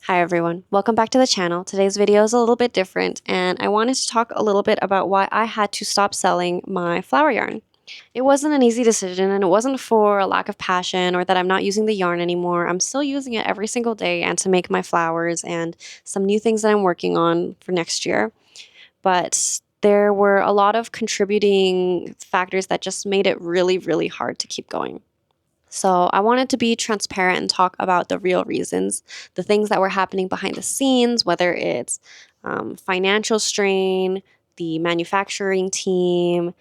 Hi everyone, welcome back to the channel. Today's video is a little bit different and I wanted to talk a little bit about why I had to stop selling my flower yarn. It wasn't an easy decision and it wasn't for a lack of passion or that I'm not using the yarn anymore. I'm still using it every single day and to make my flowers and some new things that I'm working on for next year. But there were a lot of contributing factors that just made it really, really hard to keep going. So I wanted to be transparent and talk about the real reasons, the things that were happening behind the scenes, whether it's financial strain, the manufacturing team,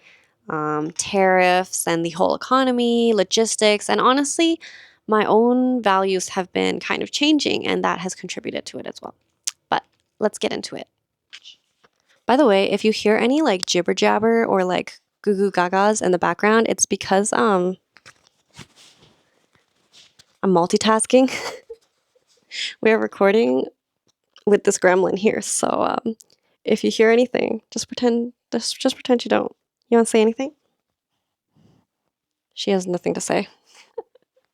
tariffs and the whole economy, logistics, and honestly, my own values have been kind of changing and that has contributed to it as well. But let's get into it. By the way, if you hear any like jibber jabber or like goo goo gagas in the background, it's because I'm multitasking. We're recording with this gremlin here, so if you hear anything, just pretend you don't. You want to say anything? She has nothing to say.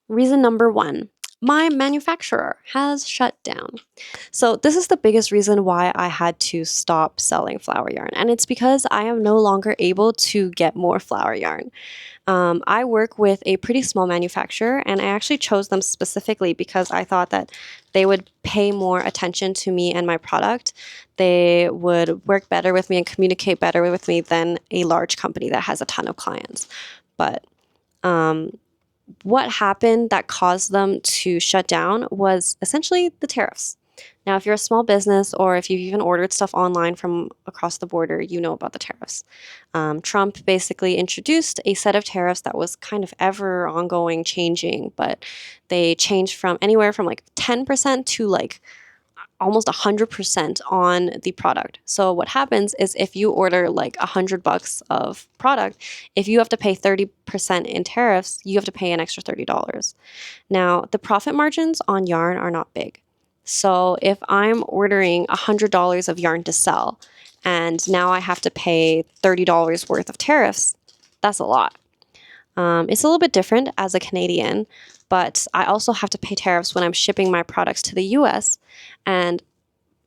Reason number 1. My manufacturer has shut down. So this is the biggest reason why I had to stop selling flower yarn, and it's because I am no longer able to get more flower yarn. I work with a pretty small manufacturer, and I actually chose them specifically because I thought that they would pay more attention to me and my product. They would work better with me and communicate better with me than a large company that has a ton of clients. But what happened that caused them to shut down was essentially the tariffs. Now, if you're a small business or if you've even ordered stuff online from across the border, you know about the tariffs. Trump basically introduced a set of tariffs that was kind of ever ongoing, changing, but they changed from anywhere from like 10% to like almost 100% on the product. So what happens is if you order like $100 of product, if you have to pay 30% in tariffs, you have to pay an extra $30. Now, the profit margins on yarn are not big. So if I'm ordering $100 of yarn to sell and now I have to pay $30 worth of tariffs, that's a lot. It's a little bit different as a Canadian, but I also have to pay tariffs when I'm shipping my products to the US. And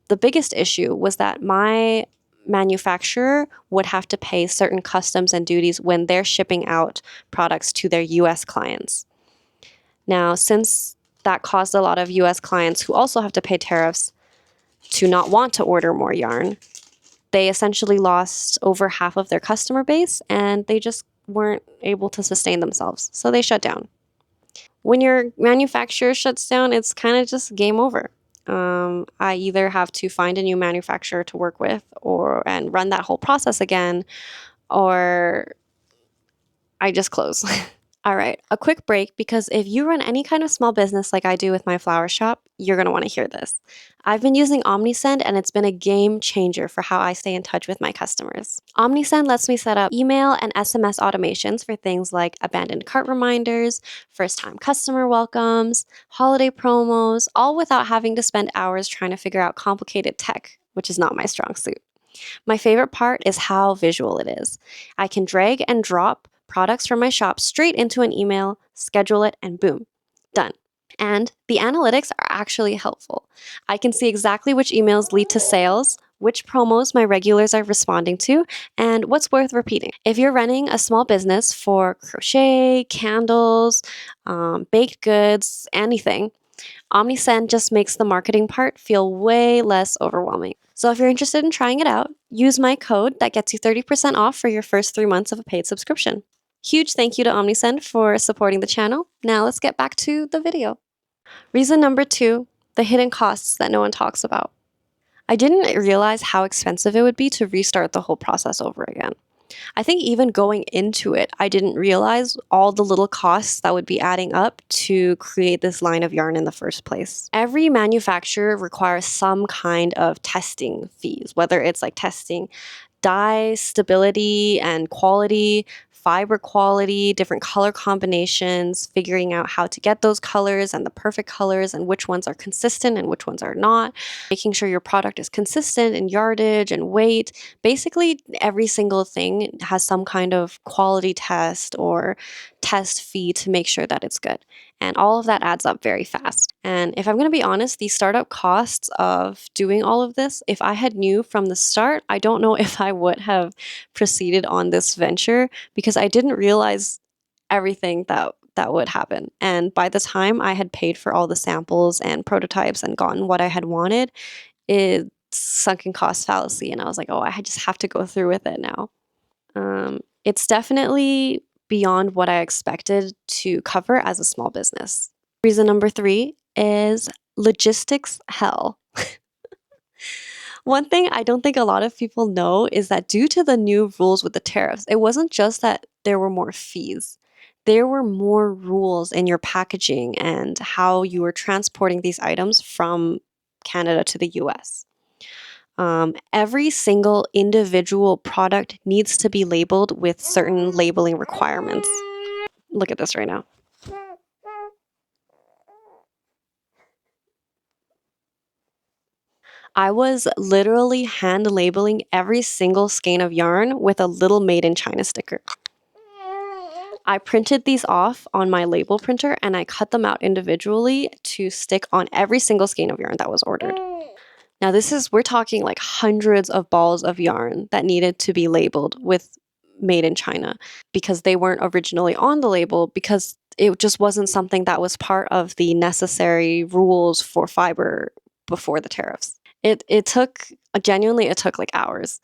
the biggest issue was that my manufacturer would have to pay certain customs and duties when they're shipping out products to their US clients. Now, since that caused a lot of US clients who also have to pay tariffs to not want to order more yarn, they essentially lost over half of their customer base and they just weren't able to sustain themselves. So they shut down. When your manufacturer shuts down, it's kind of just game over. I either have to find a new manufacturer to work with and run that whole process again, or I just close. All right, a quick break because if you run any kind of small business like I do with my flower shop, you're going to want to hear this. I've been using Omnisend and it's been a game changer for how I stay in touch with my customers. Omnisend lets me set up email and SMS automations for things like abandoned cart reminders, first-time customer welcomes, holiday promos, all without having to spend hours trying to figure out complicated tech, which is not my strong suit. My favorite part is how visual it is. I can drag and drop products from my shop straight into an email, schedule it, and boom, done. And the analytics are actually helpful. I can see exactly which emails lead to sales, which promos my regulars are responding to, and what's worth repeating. If you're running a small business for crochet, candles, baked goods, anything, Omnisend just makes the marketing part feel way less overwhelming. So if you're interested in trying it out, use my code that gets you 30% off for your first 3 months of a paid subscription. Huge thank you to Omnisend for supporting the channel. Now let's get back to the video. Reason number 2, the hidden costs that no one talks about. I didn't realize how expensive it would be to restart the whole process over again. I think even going into it, I didn't realize all the little costs that would be adding up to create this line of yarn in the first place. Every manufacturer requires some kind of testing fees, whether it's like testing dye stability and quality, fiber quality, different color combinations, figuring out how to get those colors and the perfect colors and which ones are consistent and which ones are not, making sure your product is consistent in yardage and weight. Basically, every single thing has some kind of quality test or test fee to make sure that it's good. And all of that adds up very fast. And if I'm going to be honest, the startup costs of doing all of this, if I had knew from the start, I don't know if I would have proceeded on this venture because I didn't realize everything that would happen. And by the time I had paid for all the samples and prototypes and gotten what I had wanted, it's sunken cost fallacy. And I was like, oh, I just have to go through with it now. It's definitely beyond what I expected to cover as a small business. Reason number 3 is logistics hell. One thing I don't think a lot of people know is that due to the new rules with the tariffs, it wasn't just that there were more fees. There were more rules in your packaging and how you were transporting these items from Canada to the US. Every single individual product needs to be labeled with certain labeling requirements. Look at this right now. I was literally hand labeling every single skein of yarn with a little made in China sticker. I printed these off on my label printer and I cut them out individually to stick on every single skein of yarn that was ordered. Now we're talking like hundreds of balls of yarn that needed to be labeled with made in China because they weren't originally on the label because it just wasn't something that was part of the necessary rules for fiber before the tariffs. It took genuinely it took like hours.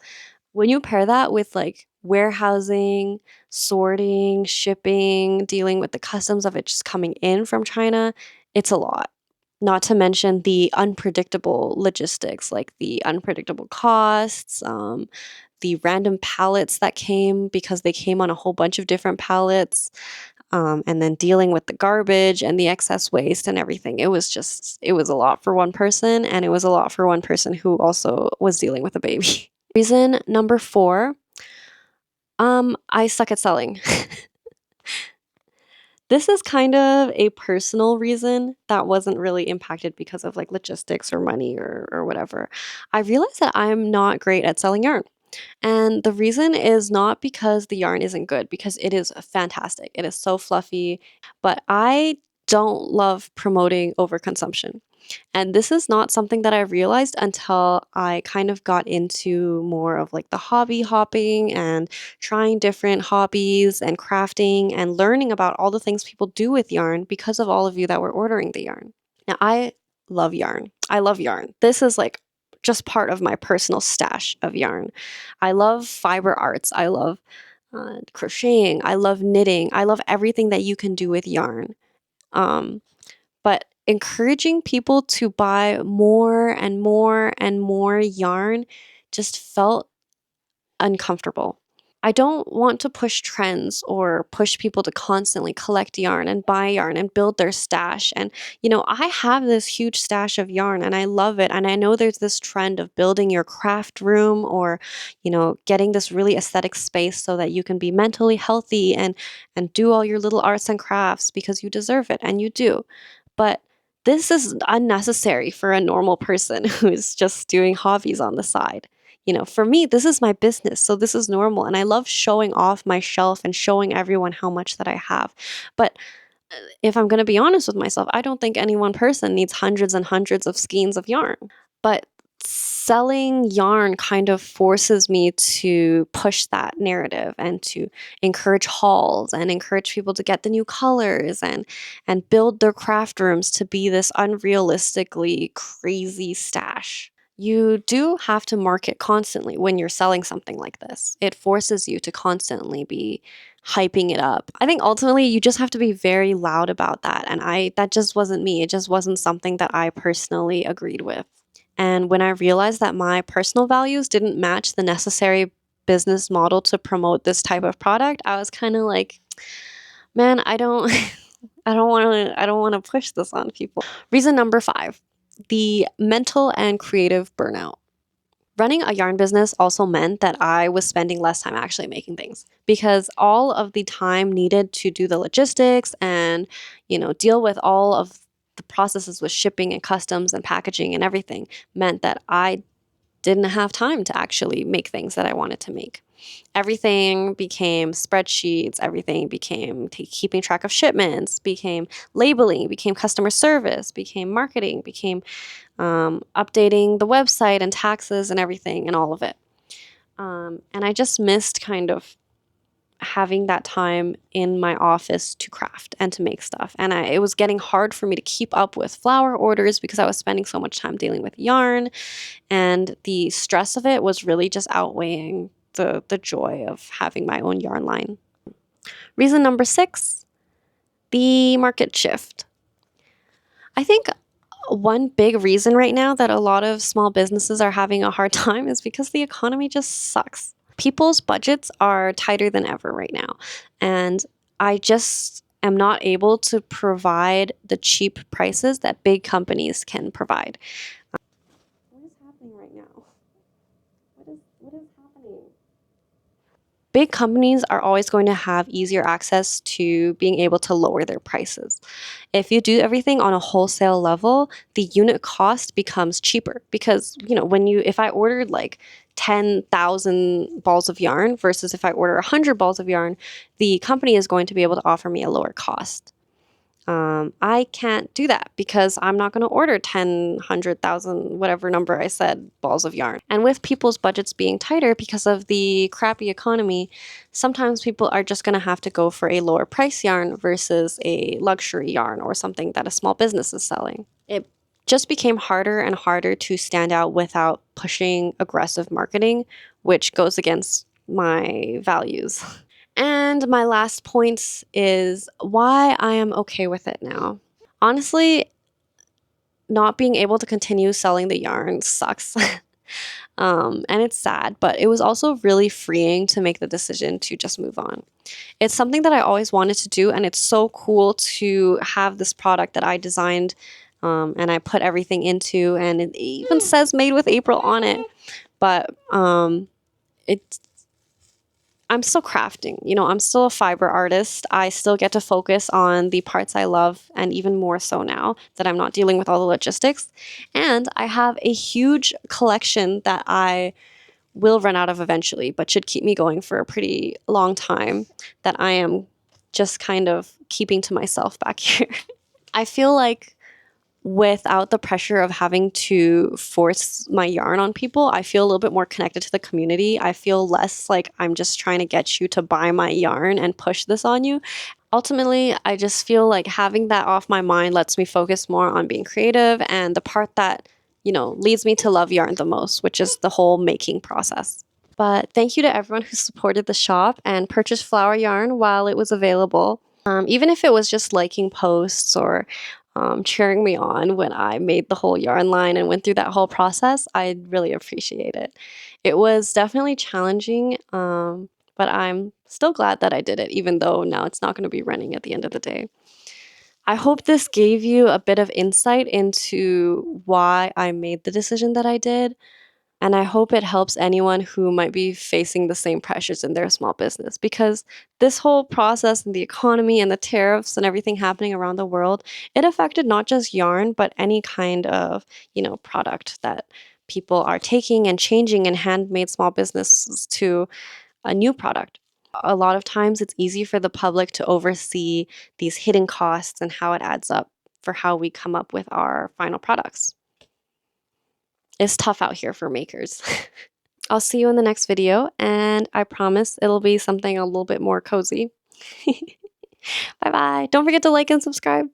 When you pair that with like warehousing, sorting, shipping, dealing with the customs of it just coming in from China, it's a lot. Not to mention the unpredictable logistics, like the unpredictable costs, the random pallets that came because they came on a whole bunch of different pallets, and then dealing with the garbage and the excess waste and everything. It was a lot for one person, and it was a lot for one person who also was dealing with a baby. Reason number 4, I suck at selling. This is kind of a personal reason that wasn't really impacted because of like logistics or money or whatever. I realized that I'm not great at selling yarn. And the reason is not because the yarn isn't good, because it is fantastic. It is so fluffy, but I don't love promoting overconsumption. And this is not something that I realized until I kind of got into more of like the hobby hopping and trying different hobbies and crafting and learning about all the things people do with yarn because of all of you that were ordering the yarn. Now, I love yarn. I love yarn. This is like just part of my personal stash of yarn. I love fiber arts. I love crocheting. I love knitting. I love everything that you can do with yarn. But encouraging people to buy more and more and more yarn just felt uncomfortable. I don't want to push trends or push people to constantly collect yarn and buy yarn and build their stash. And, I have this huge stash of yarn and I love it. And I know there's this trend of building your craft room or, getting this really aesthetic space so that you can be mentally healthy and do all your little arts and crafts because you deserve it and you do. But this is unnecessary for a normal person who's just doing hobbies on the side. For me, this is my business, so this is normal. And I love showing off my shelf and showing everyone how much that I have. But if I'm going to be honest with myself, I don't think any one person needs hundreds and hundreds of skeins of yarn. But selling yarn kind of forces me to push that narrative and to encourage hauls and encourage people to get the new colors and build their craft rooms to be this unrealistically crazy stash. You do have to market constantly when you're selling something like this. It forces you to constantly be hyping it up. I think ultimately you just have to be very loud about that. And that just wasn't me. It just wasn't something that I personally agreed with. And when I realized that my personal values didn't match the necessary business model to promote this type of product, I was kind of like, man, I don't I don't want to push this on people. Reason number 5, the mental and creative burnout. Running a yarn business also meant that I was spending less time actually making things because all of the time needed to do the logistics and, deal with all of the processes with shipping and customs and packaging and everything meant that I didn't have time to actually make things that I wanted to make. Everything became spreadsheets, everything became keeping track of shipments, became labeling, became customer service, became marketing, became updating the website and taxes and everything and all of it. And I just missed kind of having that time in my office to craft and to make stuff. And it was getting hard for me to keep up with flower orders because I was spending so much time dealing with yarn. And the stress of it was really just outweighing the joy of having my own yarn line. Reason number 6, the market shift. I think one big reason right now that a lot of small businesses are having a hard time is because the economy just sucks. People's budgets are tighter than ever right now. And I just am not able to provide the cheap prices that big companies can provide. What is happening right now? What is happening? Big companies are always going to have easier access to being able to lower their prices. If you do everything on a wholesale level, the unit cost becomes cheaper because, if I ordered like 10,000 balls of yarn versus if I order 100 balls of yarn, the company is going to be able to offer me a lower cost. I can't do that because I'm not going to order 10, 100,000, whatever number I said, balls of yarn. And with people's budgets being tighter because of the crappy economy, sometimes people are just going to have to go for a lower price yarn versus a luxury yarn or something that a small business is selling. It just became harder and harder to stand out without pushing aggressive marketing, which goes against my values. And my last point is why I am okay with it now. Honestly, not being able to continue selling the yarn sucks. And it's sad, but it was also really freeing to make the decision to just move on. It's something that I always wanted to do, and it's so cool to have this product that I designed and I put everything into, and it even says made with April on it. But I'm still crafting. I'm still a fiber artist. I still get to focus on the parts I love, and even more so now that I'm not dealing with all the logistics. And I have a huge collection that I will run out of eventually, but should keep me going for a pretty long time, that I am just kind of keeping to myself back here. I feel like without the pressure of having to force my yarn on people, I feel a little bit more connected to the community. I feel less like I'm just trying to get you to buy my yarn and push this on you. Ultimately, I just feel like having that off my mind lets me focus more on being creative and the part that, leads me to love yarn the most, which is the whole making process. But thank you to everyone who supported the shop and purchased flower yarn while it was available. Even if it was just liking posts or cheering me on when I made the whole yarn line and went through that whole process, I really appreciate it. It was definitely challenging, but I'm still glad that I did it, even though now it's not going to be running at the end of the day. I hope this gave you a bit of insight into why I made the decision that I did. And I hope it helps anyone who might be facing the same pressures in their small business, because this whole process and the economy and the tariffs and everything happening around the world, it affected not just yarn, but any kind of, product that people are taking and changing in handmade small businesses to a new product. A lot of times it's easy for the public to oversee these hidden costs and how it adds up for how we come up with our final products. It's tough out here for makers. I'll see you in the next video, and I promise it'll be something a little bit more cozy. Bye-bye. Don't forget to like and subscribe.